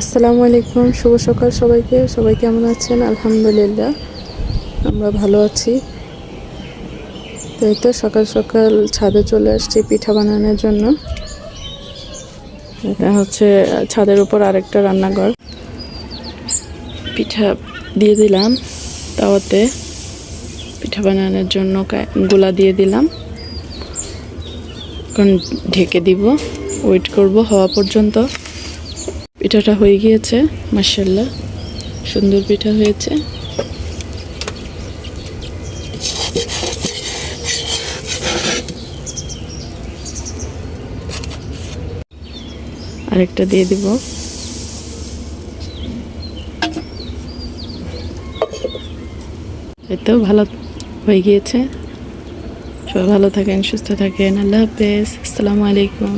আসসালামু আলাইকুম, শুভ সকাল সবাইকে। সবাই কেমন আছেন? আলহামদুলিল্লাহ, আমরা ভালো আছি। তো এই তো সকাল সকাল ছাদে চলে আসছি পিঠা বানানোর জন্য। এটা হচ্ছে ছাদের উপর আরেকটা রান্নাঘর। পিঠা দিয়ে দিলাম তাওয়াতে, পিঠা বানানোর জন্য গুলা দিয়ে দিলাম। এখন ঢেকে দিব, ওয়েট করব হওয়া পর্যন্ত। পিঠাটা হয়ে গিয়েছে, মাশাআল্লাহ সুন্দর পিঠা হয়েছে। আরেকটা দিয়ে দিব। এই তো ভালো হয়ে গিয়েছে। সবাই ভালো থাকেন, সুস্থ থাকেন। আল্লাহ হাফেজ, আসসালামু আলাইকুম।